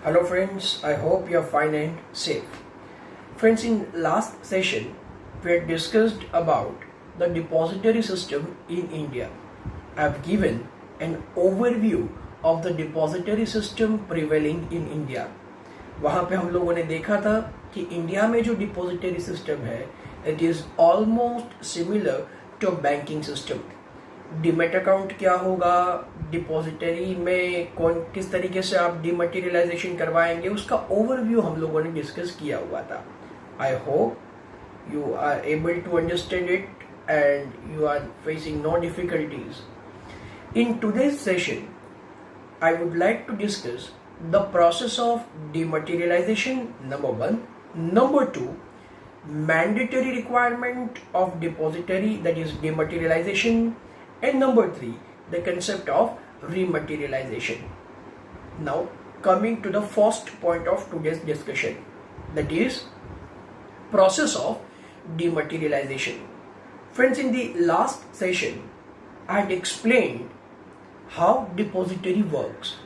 Hello friends, I hope you are fine and safe. Friends, in last session, we had discussed about the depository system in India. I have given an overview of the depository system prevailing in India. वहाँ पे हम लोगों ने देखा था कि India में जो डिपॉजिटरी सिस्टम है, it is almost similar to banking system. Demat account क्या होगा, डिपॉजिटरी में किस तरीके से आप डीमटेरियलाइजेशन करवाएंगे, उसका ओवरव्यू हम लोगों ने डिस्कस किया हुआ था. I hope you are able to understand it and you are facing no difficulties. In today's session I would like to discuss the process of dematerialization, number 1. Number 2, mandatory requirement of depository, that is dematerialization. And number 3, the concept of rematerialization. Now coming to the first point of today's discussion, that is process of dematerialization. Friends, in the last session I had explained how depository works.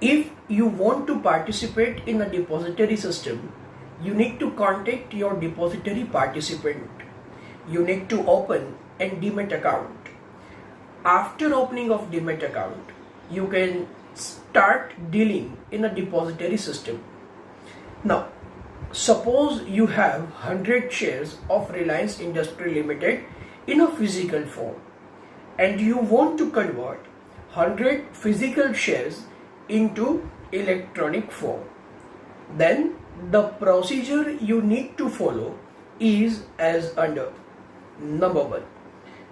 If you want to participate in a depository system, you need to contact your depository participant. You need to open a demat account. After opening of demat account, you can start dealing in a depository system. Now, suppose you have 100 shares of Reliance Industries Limited in a physical form, and you want to convert 100 physical shares into electronic form. Then the procedure you need to follow is as under. Number 1,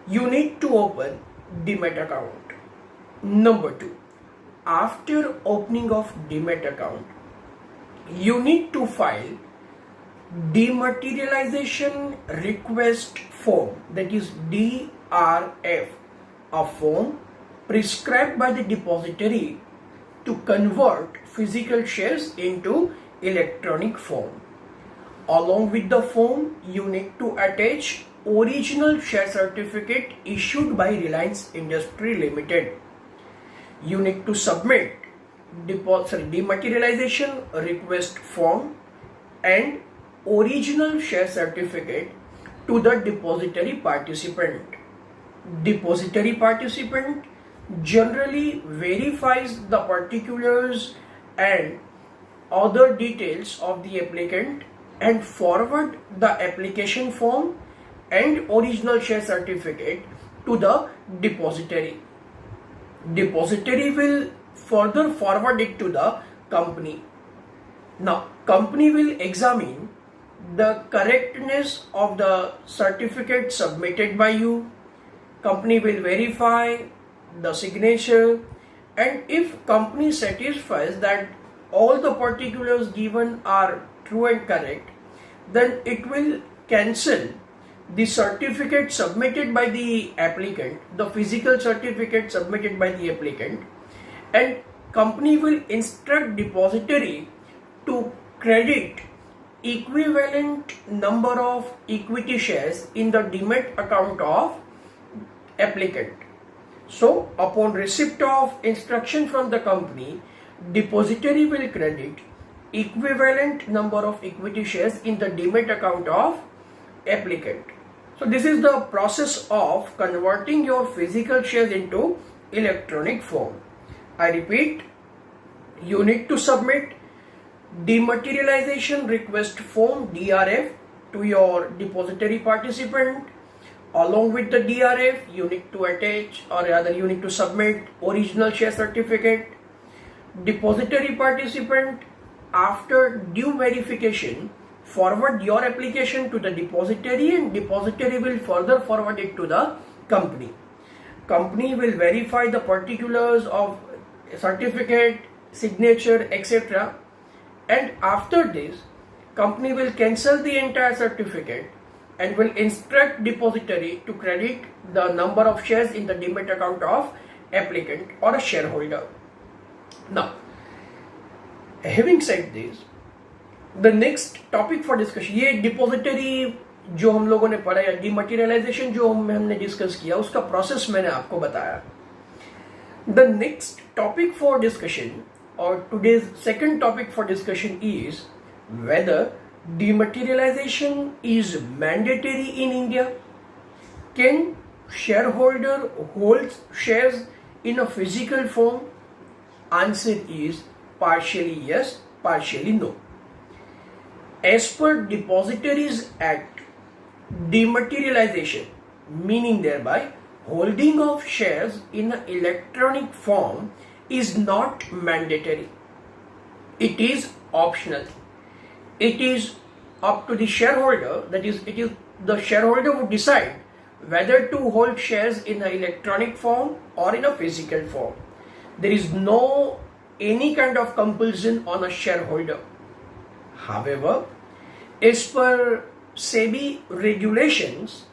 you need to open demat account. Number 2, after opening of demat account, you need to file dematerialization request form, that is DRF, a form prescribed by the depository to convert physical shares into electronic form. Along with the form, you need to attach original share certificate issued by Reliance Industries Limited. You need to submit dematerialization request form and original share certificate to the depository participant. Depository participant generally verifies the particulars and other details of the applicant and forward the application form and original share certificate to the depository. Depository will further forward it to the company. Now, company will examine the correctness of the certificate submitted by you. Company will verify the signature, and if company satisfies that all the particulars given are true and correct, then it will cancel the certificate submitted by the applicant, the physical certificate submitted by the applicant, and company will instruct depository to credit equivalent number of equity shares in the demat account of applicant. So upon receipt of instruction from the company, depository will credit equivalent number of equity shares in the demat account of applicant. So this is the process of converting your physical shares into electronic form. I repeat, you need to submit dematerialization request form DRF to your depository participant. Along with the DRF, you need to attach, or rather you need to submit original share certificate. Depository participant, after due verification, forward your application to the depository, and depository will further forward it to the company. Company will verify the particulars of certificate, signature, etc. And after this, company will cancel the entire certificate and will instruct depository to credit the number of shares in the demat account of applicant or a shareholder. Now, having said this, the next topic for discussion, ये depository जो हम लोगों ने पढ़ा या dematerialisation जो हमने discuss किया, उसका प्रोसेस मैंने आपको बताया. The next topic for discussion or today's second topic for discussion is whether dematerialization is mandatory in India. Can shareholder hold shares in a physical form? Answer is partially yes, partially no. As per Depositories Act, dematerialization, meaning thereby holding of shares in an electronic form, is not mandatory. It is optional. It is up to the shareholder, that is, it is the shareholder who decide whether to hold shares in an electronic form or in a physical form. There is no any kind of compulsion on a shareholder. However, as per SEBI regulations,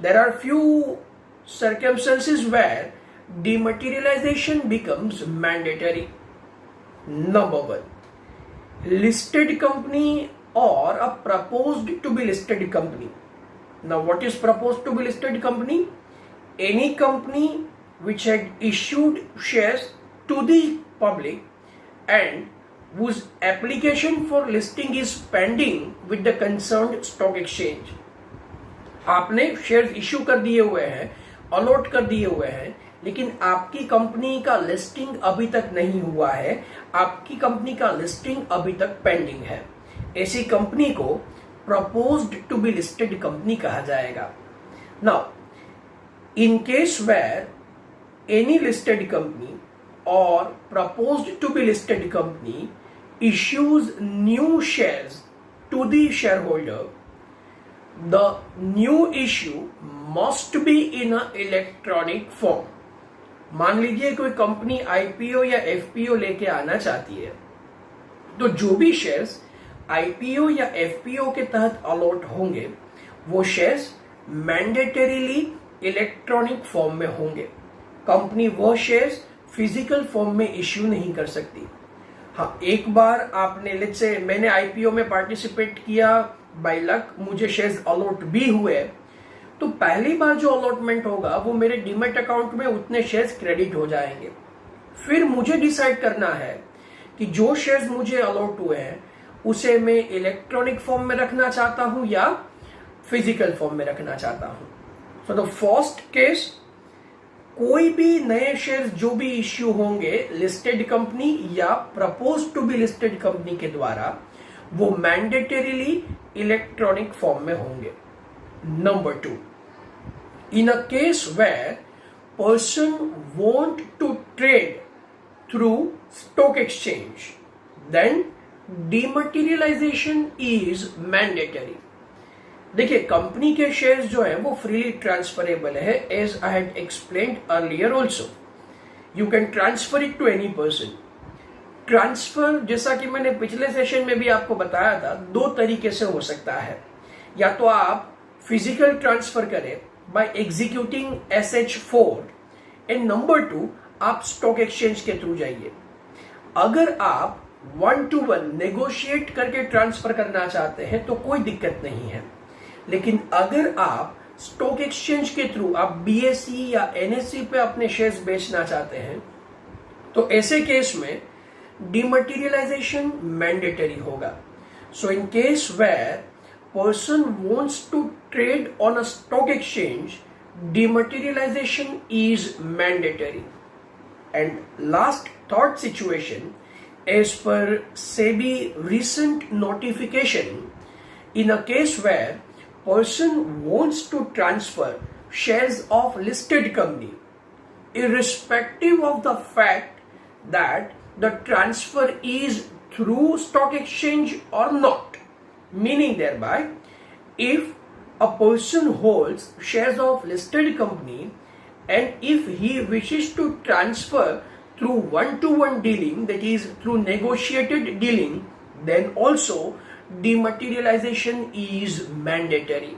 there are few circumstances where dematerialization becomes mandatory. Number one, listed company or a proposed to be listed company. Now, what is proposed to be listed company? Any company which had issued shares to the public and whose application for listing is pending with the concerned stock exchange. आपने shares issue कर दिए हुए हैं, allot कर दिए हुए हैं, लेकिन आपकी कंपनी का लिस्टिंग अभी तक नहीं हुआ है, आपकी कंपनी का लिस्टिंग अभी तक पेंडिंग है. ऐसी कंपनी को proposed to be listed company कहा जाएगा. Now, in case where any listed company or proposed to be listed company issues new shares to the shareholder, the new issue must be in an electronic form. मान लीजिए कोई company IPO या FPO लेके आना चाहती है, तो जो भी शेयर्स आईपीओ या एफपीओ के तहत अलॉट होंगे वो शेयर्स मैंडेटरीली इलेक्ट्रॉनिक फॉर्म में होंगे. कंपनी वो शेयर्स फिजिकल फॉर्म में इश्यू नहीं कर सकती. हाँ, एक बार आपने, लेट्स से मैंने आईपीओ में पार्टिसिपेट किया, बाय लक मुझे शेयर्स अलॉट भी हुए, तो पहली बार जो अलॉटमेंट होगा वो मेरे डीमैट अकाउंट में उतने शेयर्स क्रेडिट हो जाएंगे. फिर मुझे डिसाइड करना है कि जो शेयर्स मुझे अलॉट हुए हैं उसे मैं इलेक्ट्रॉनिक फॉर्म में रखना चाहता हूं या फिजिकल फॉर्म में रखना चाहता हूं. सो द फर्स्ट केस, कोई भी नए शेयर्स जो भी इश्यू होंगे लिस्टेड कंपनी या propose to be listed company के द्वारा, वो मैंडेटरीली इलेक्ट्रॉनिक फॉर्म में होंगे. Number two, in a case where person want to trade through stock exchange, then dematerialization is mandatory. देखिए, कंपनी के शेयर्स जो है वो फ्रीली ट्रांसफरेबल है, as I had explained earlier also. You can transfer it to any person. Transfer, जैसा कि मैंने पिछले सेशन में भी आपको बताया था, दो तरीके से हो सकता है. या तो आप फिजिकल ट्रांसफर करें by executing SH4, and number two, आप स्टॉक एक्सचेंज के थ्रू जाइए. अगर आप 1-to-1 नेगोशिएट करके ट्रांसफर करना चाहते हैं तो कोई दिक्कत नहीं है, लेकिन अगर आप स्टॉक एक्सचेंज के थ्रू आप BSE या NSE पे अपने शेयर्स बेचना चाहते हैं तो ऐसे केस में डीमटेरियलाइजेशन मैंडेटरी होगा. So in case where person wants to trade on a stock exchange, dematerialization is mandatory. And last third situation, as per SEBI recent notification, in a case where person wants to transfer shares of listed company, irrespective of the fact that the transfer is through stock exchange or not, meaning thereby, if a person holds shares of listed company and if he wishes to transfer through 1-to-1 dealing, that is through negotiated dealing, then also dematerialization is mandatory.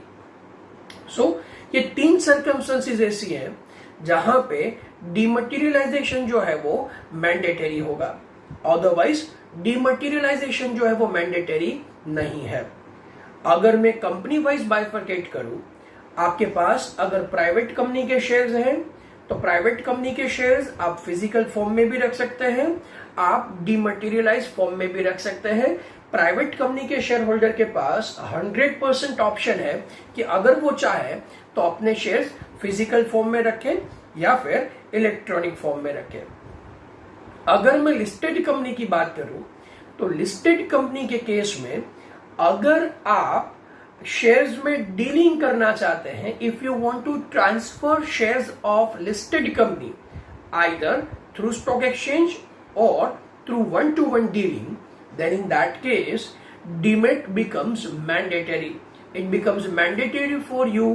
So ये तीन circumstances ऐसी हैं जहां पे dematerialization जो है वो mandatory होगा, otherwise dematerialization जो है वो mandatory नहीं है. अगर मैं कंपनी वाइज बाइफरकेट करूं, आपके पास अगर प्राइवेट कंपनी के शेयर्स हैं तो प्राइवेट कंपनी के शेयर्स आप फिजिकल फॉर्म में भी रख सकते हैं. आप डिमटेरियलाइज फॉर्म में भी रख सकते हैं। प्राइवेट कंपनी के शेयर होल्डर के पास 100% ऑप्शन है कि अगर वो चाहे तो अपने शेयर्स फिजिकल फॉर्म में रखें या फिर इलेक्ट्रॉनिक फॉर्म में रखें। अगर मैं लिस्टेड कंपनी की बात करूं तो लिस्टेड कंपनी के केस में अगर आप शेयर्स में डीलिंग करना चाहते हैं, if you want to transfer shares of listed company either through stock exchange और through 1-to-1 dealing, then in that case demat becomes mandatory. It becomes mandatory for you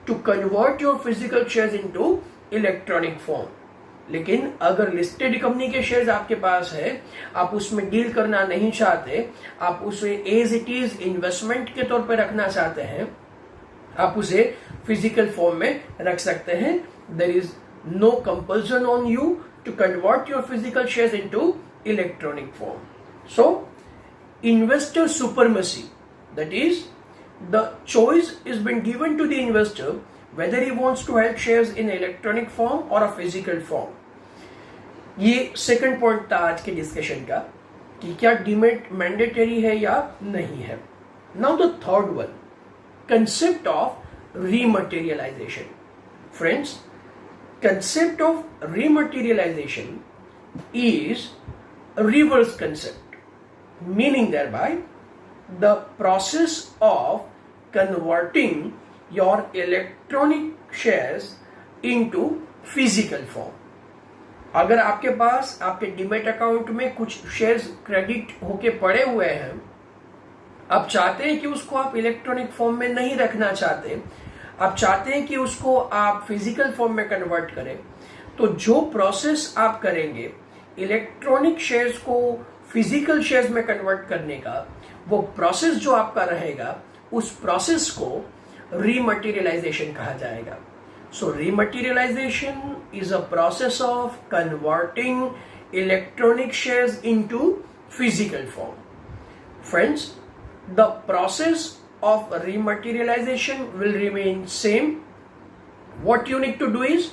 to convert your physical shares into electronic form. लेकिन अगर listed company के shares आपके पास है, आप उसमें deal करना नहीं चाहते, आप उसे एज इट इज इन्वेस्टमेंट के तौर पे रखना चाहते हैं, आप उसे फिजिकल फॉर्म में रख सकते हैं। There is no compulsion on you to convert your physical shares into electronic form. So, investor supremacy, that is, the choice is been given to the investor whether he wants to hold shares in electronic form or a physical form. ये second point था आज के discussion का कि क्या demat mandatory है या नहीं है। Now the third one, concept of rematerialization. Friends, concept of rematerialization is reverse concept, meaning thereby the process of converting your electronic shares into physical form. अगर आपके पास आपके डीमेट अकाउंट में कुछ शेयर्स क्रेडिट होके पड़े हुए हैं, आप चाहते हैं कि उसको आप इलेक्ट्रॉनिक फॉर्म में नहीं रखना चाहते, आप चाहते हैं कि उसको आप फिजिकल फॉर्म में कन्वर्ट करें, तो जो प्रोसेस आप करेंगे इलेक्ट्रॉनिक शेयर्स को फिजिकल शेयर्स में कन्वर्ट करने का, वो प्रोसेस जो आपका रहेगा उस प्रोसेस को रीमटेरियलाइजेशन कहा जाएगा। So rematerialization is a process of converting electronic shares into physical form. Friends, the process of rematerialization will remain same. What you need to do is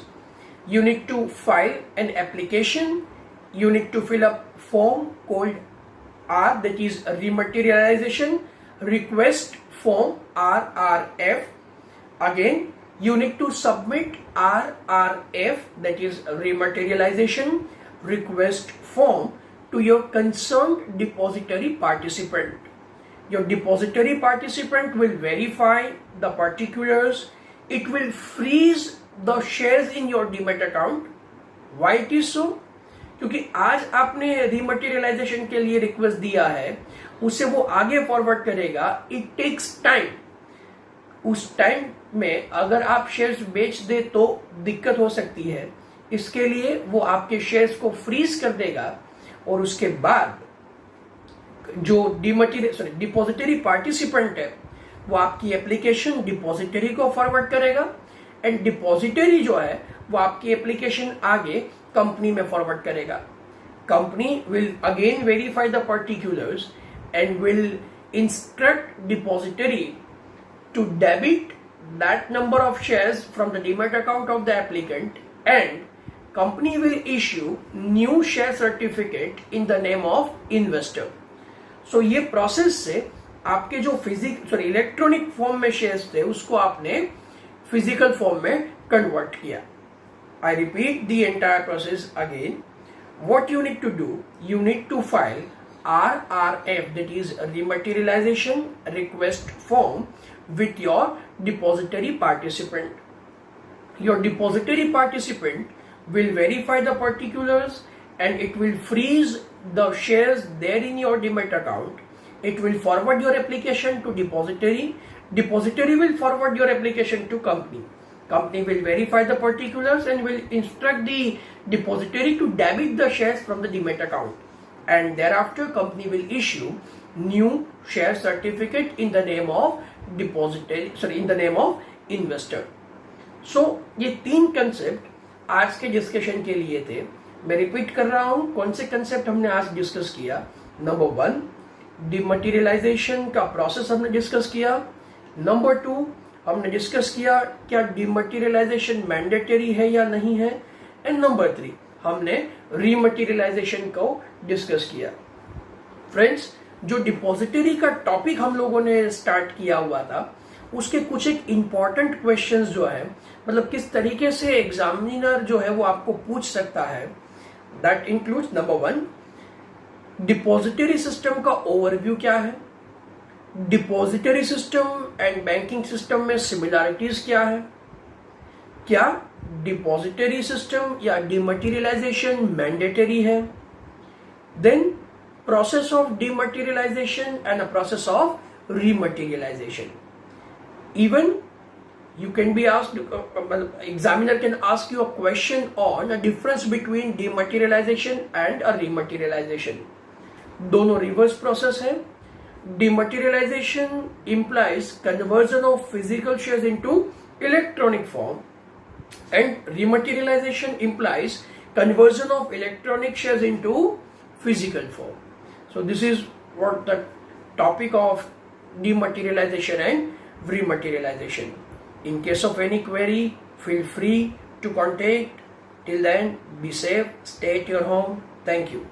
you need to file an application, you need to fill up form called R, that is rematerialization request form, RRF. Again you need to submit RRF, that is rematerialization request form, to your concerned depository participant. Your depository participant will verify the particulars. It will freeze the shares in your demat account. Why it is so? क्योंकि आज आपने rematerialisation के लिए request दिया है, उसे वो आगे फॉरवर्ड करेगा। It takes time. उस टाइम में अगर आप शेयर्स बेच दे तो दिक्कत हो सकती है, इसके लिए वो आपके शेयर्स को फ्रीज कर देगा और उसके बाद जो डिपॉजिटरी पार्टिसिपेंट है वो आपकी एप्लीकेशन डिपॉजिटरी को फॉरवर्ड करेगा एंड डिपॉजिटरी जो है वो आपकी एप्लीकेशन आगे कंपनी में फॉरवर्ड करेगा। Company will again verify the particulars and will instruct depository to debit that number of shares from the demat account of the applicant and company will issue new share certificate in the name of investor. So ये process से आपके जो electronic form में shares थे उसको आपने physical form में convert किया। I repeat the entire process again. What you need to do, you need to file RRF, that is rematerialization request form, with your depository participant. Your depository participant will verify the particulars and it will freeze the shares there in your demat account. It will forward your application to depository. Depository will forward your application to company. Company will verify the particulars and will instruct the depository to debit the shares from the demat account. And thereafter company will issue new share certificate in the name of in the name of investor. So ये तीन concept आज के discussion के लिए थे। मैं repeat कर रहा हूं कौन से कंसेप्ट हमने आज डिस्कस किया। नंबर 1, डिमटेरियलाइजेशन का प्रोसेस हमने डिस्कस किया। नंबर 2, हमने डिस्कस किया क्या डिमटेरियलाइजेशन मैंडेटरी है या नहीं है। एंड नंबर 3, हमने रीमटेरियलाइजेशन को डिस्कस किया। फ्रेंड्स, जो डिपॉजिटरी का टॉपिक हम लोगों ने स्टार्ट किया हुआ था, उसके कुछ एक इम्पॉर्टेंट क्वेश्चंस जो है, मतलब किस तरीके से एग्जामिनर जो है वो आपको पूछ सकता है, that includes number 1, depository system का ओवरव्यू क्या है, depository system and banking system में सिमिलैरिटीज क्या है, क्या डिपॉजिटरी सिस्टम या डिमटेरियलाइजेशन मैंडेटरी है, then process of dematerialization and a process of rematerialization. Even you can be asked, examiner can ask you a question on a difference between dematerialization and a rematerialization. दोनों reverse process है. Dematerialization implies conversion of physical shares into electronic form, and rematerialization implies conversion of electronic shares into physical form. So this is what the topic of dematerialization and rematerialization. In case of any query, feel free to contact. Till then, be safe, stay at your home. Thank you.